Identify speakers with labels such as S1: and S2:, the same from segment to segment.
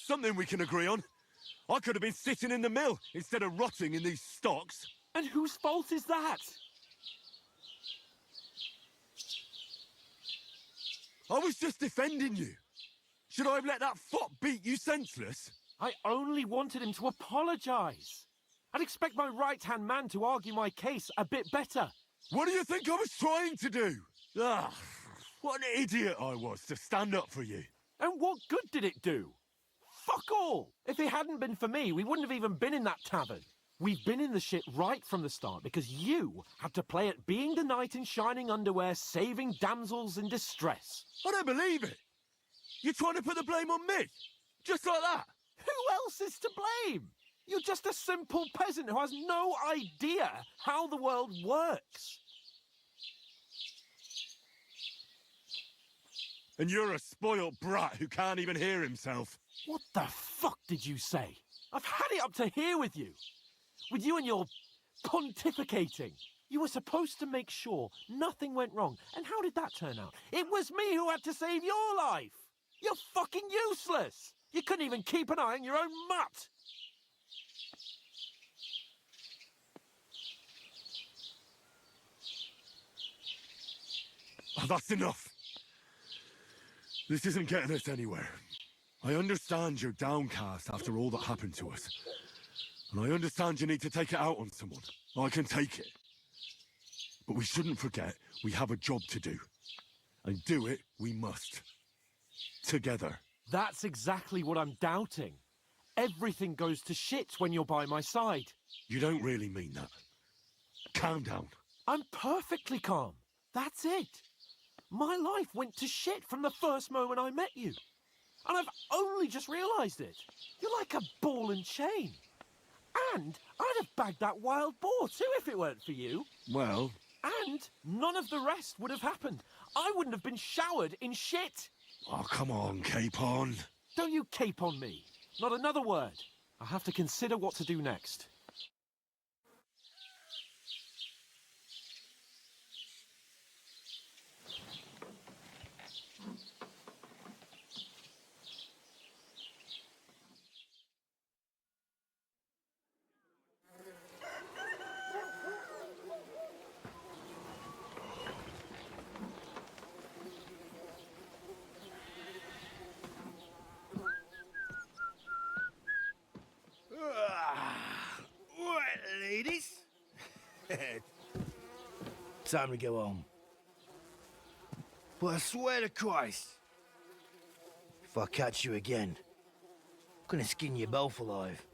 S1: something we can agree on. I could have been sitting in the mill instead of rotting in these stocks.
S2: And whose fault is that?
S1: I was just defending you. Should I have let that fop beat you senseless?
S2: I only wanted him to apologise. I'd expect my right-hand man to argue my case a bit better.
S1: What do you think I was trying to do? Ah, what an idiot I was to stand up for you.
S2: And what good did it do? Fuck all! If it hadn't been for me, we wouldn't have even been in that tavern. We've been in the shit right from the start because you had to play at being the knight in shining underwear, saving damsels in distress.
S1: I don't believe it. You're trying to put the blame on me? Just like that?
S2: Who else is to blame? You're just a simple peasant who has no idea how the world works.
S1: And you're a spoilt brat who can't even hear himself.
S2: What the fuck did you say? I've had it up to here with you. With you and your pontificating. You were supposed to make sure nothing went wrong. And how did that turn out? It was me who had to save your life. You're fucking useless. You couldn't even keep an eye on your own mutt.
S1: Oh, that's enough. This isn't getting us anywhere. I understand you're downcast after all that happened to us. And I understand you need to take it out on someone. I can take it. But we shouldn't forget we have a job to do. And do it we must. Together.
S2: That's exactly what I'm doubting. Everything goes to shit when you're by my side.
S1: You don't really mean that. Calm down.
S2: I'm perfectly calm. That's it. My life went to shit from the first moment I met you. And I've only just realised it. You're like a ball and chain. And I'd have bagged that wild boar too if it weren't for you.
S1: Well...
S2: And none of the rest would have happened. I wouldn't have been showered in shit.
S1: Oh, come on, Capon.
S2: Don't you cape on me. Not another word. I have to consider what to do next.
S3: Right, ladies. Time to go home. But I swear to Christ, if I catch you again, I'm gonna skin you both alive.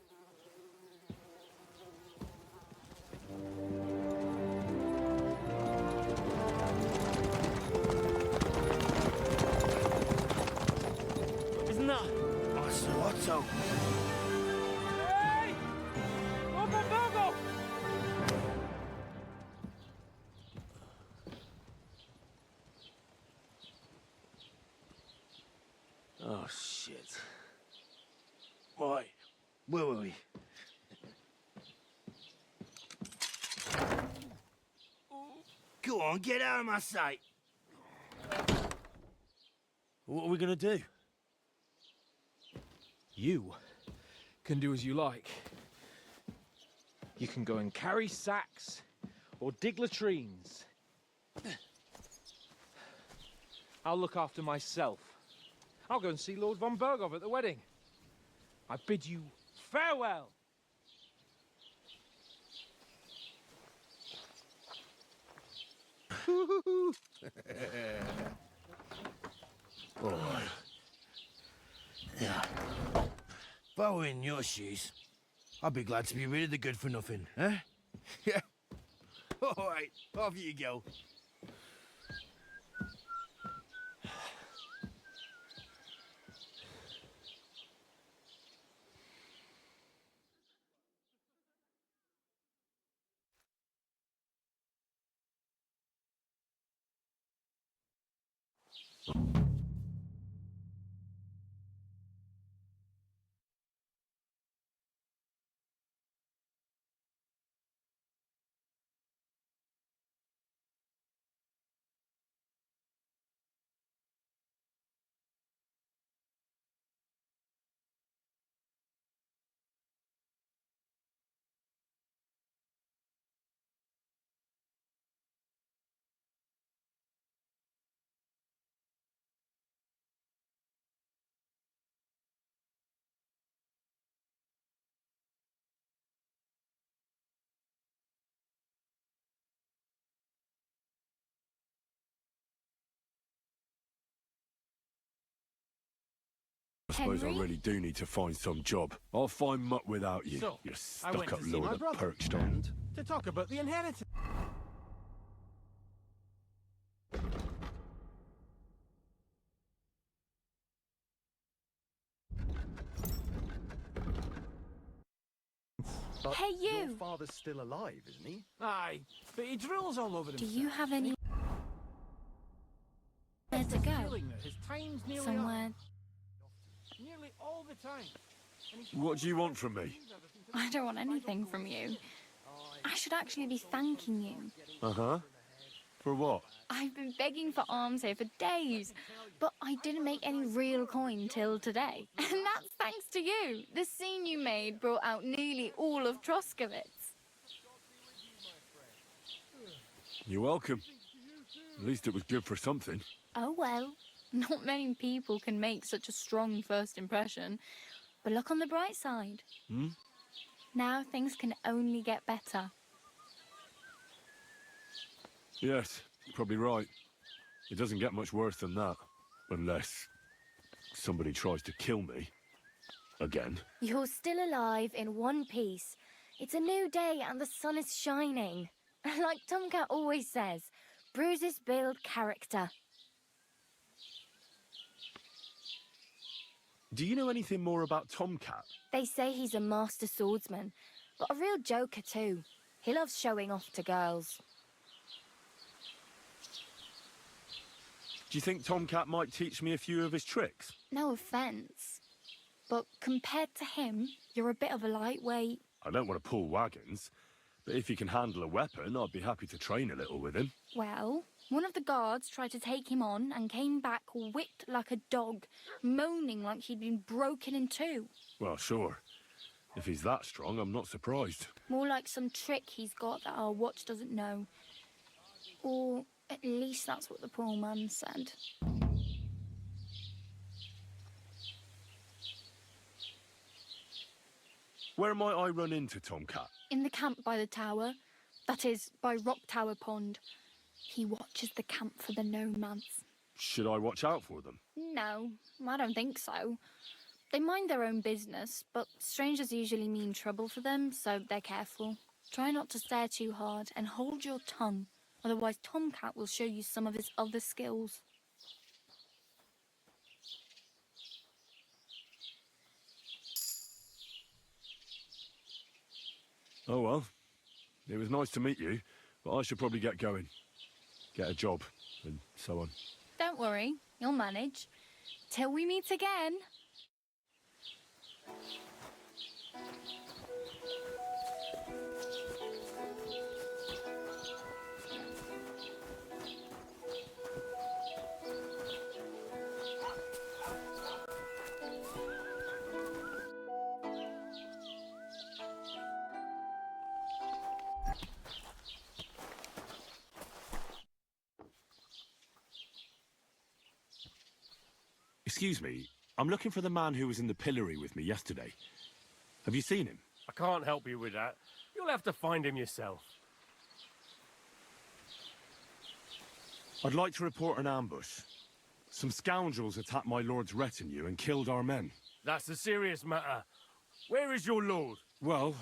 S2: Isn't that?
S3: Oh, Sir Otto.
S2: Hey! Virgo!
S3: Oh, shit. Right, where were we? Go on, get out of my sight.
S4: What are we gonna do? You can do as you like. You can go and carry sacks or dig latrines. I'll look after myself. I'll go and see Lord von Berghoff at the wedding. I bid you farewell.
S3: All right. Yeah. If I were in your shoes, I'd be glad to be rid of the good-for-nothing, huh? Yeah. All right, off you go.
S1: Suppose I
S5: Henry?
S1: really do need to find some job. I'll find mutt without you.
S2: So,
S1: You
S2: I went
S1: stuck-up
S2: to see
S1: load
S2: my
S1: of
S2: brother
S1: perched on.
S2: and to talk about the inheritance.
S6: But
S5: Hey,
S6: your
S5: you!
S6: father's still alive, isn't he?
S2: Aye, but he drills all over
S5: Do
S2: himself.
S5: you have any... Where to
S2: He's
S5: go?
S2: feeling that his time's nearly
S5: Somewhere...
S2: up. Nearly all the time. And he's
S1: What do you want from me?
S5: I don't want anything from you. I should actually be thanking you.
S1: Uh-huh. For what?
S5: I've been begging for alms here for days, but I didn't make any real coin till today. And that's thanks to you. The scene you made brought out nearly all of Troskowitz.
S1: You're welcome. At least it was good for something.
S5: Oh well, not many people can make such a strong first impression. But look on the bright side.
S1: Hmm?
S5: Now things can only get better.
S1: Yes, you're probably right. It doesn't get much worse than that. Unless somebody tries to kill me. Again.
S5: You're still alive in one piece. It's a new day and the sun is shining. Like Tomcat always says, bruises build character.
S1: Do you know anything more about Tomcat?
S5: They say he's a master swordsman, but a real joker too. He loves showing off to girls.
S1: Do you think Tomcat might teach me a few of his tricks?
S5: No offence, but compared to him, you're a bit of a lightweight.
S1: I don't want to pull wagons, but if he can handle a weapon, I'd be happy to train a little with him.
S5: Well, one of the guards tried to take him on and came back whipped like a dog, moaning like he'd been broken in two.
S1: Well, sure. If he's that strong, I'm not surprised.
S5: More like some trick he's got that our watch doesn't know. Or at least that's what the poor man said.
S1: Where might I run into Tomcat?
S5: In the camp by the tower, that is, by Rock Tower Pond. He watches the camp for the nomads.
S1: Should I watch out for them?
S5: No, I don't think so. They mind their own business, but strangers usually mean trouble for them, so they're careful. Try not to stare too hard and hold your tongue, otherwise Tomcat will show you some of his other skills.
S1: Oh well. It was nice to meet you, but I should probably get going. Get a job, and so on.
S5: Don't worry, you'll manage. Till we meet again.
S1: Excuse me, I'm looking for the man who was in the pillory with me yesterday. Have you seen him?
S7: I can't help you with that. You'll have to find him yourself.
S1: I'd like to report an ambush. Some scoundrels attacked my lord's retinue and killed our men.
S7: That's a serious matter. Where is your lord?
S1: Well,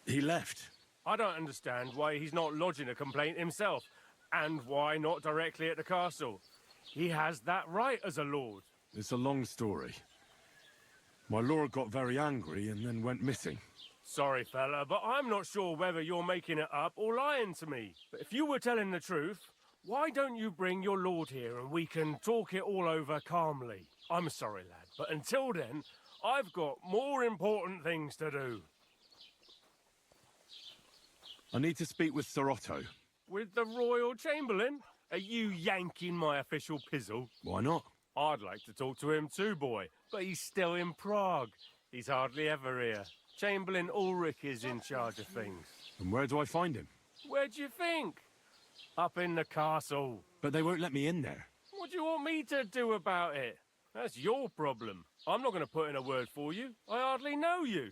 S1: he left.
S7: I don't understand why he's not lodging a complaint himself, and why not directly at the castle. He has that right as a lord.
S1: It's a long story. My lord got very angry and then went missing.
S7: Sorry, fella, but I'm not sure whether you're making it up or lying to me. But if you were telling the truth, why don't you bring your lord here and we can talk it all over calmly? I'm sorry, lad, but until then, I've got more important things to do.
S1: I need to speak with Sir Otto.
S7: With the Royal Chamberlain? Are you yanking my official pizzle?
S1: Why not?
S7: I'd like to talk to him too, boy, but he's still in Prague. He's hardly ever here. Chamberlain Ulrich is in charge of things.
S1: And where do I find him?
S7: Where do you think? Up in the castle.
S1: But they won't let me in there.
S7: What do you want me to do about it? That's your problem. I'm not going to put in a word for you. I hardly know you.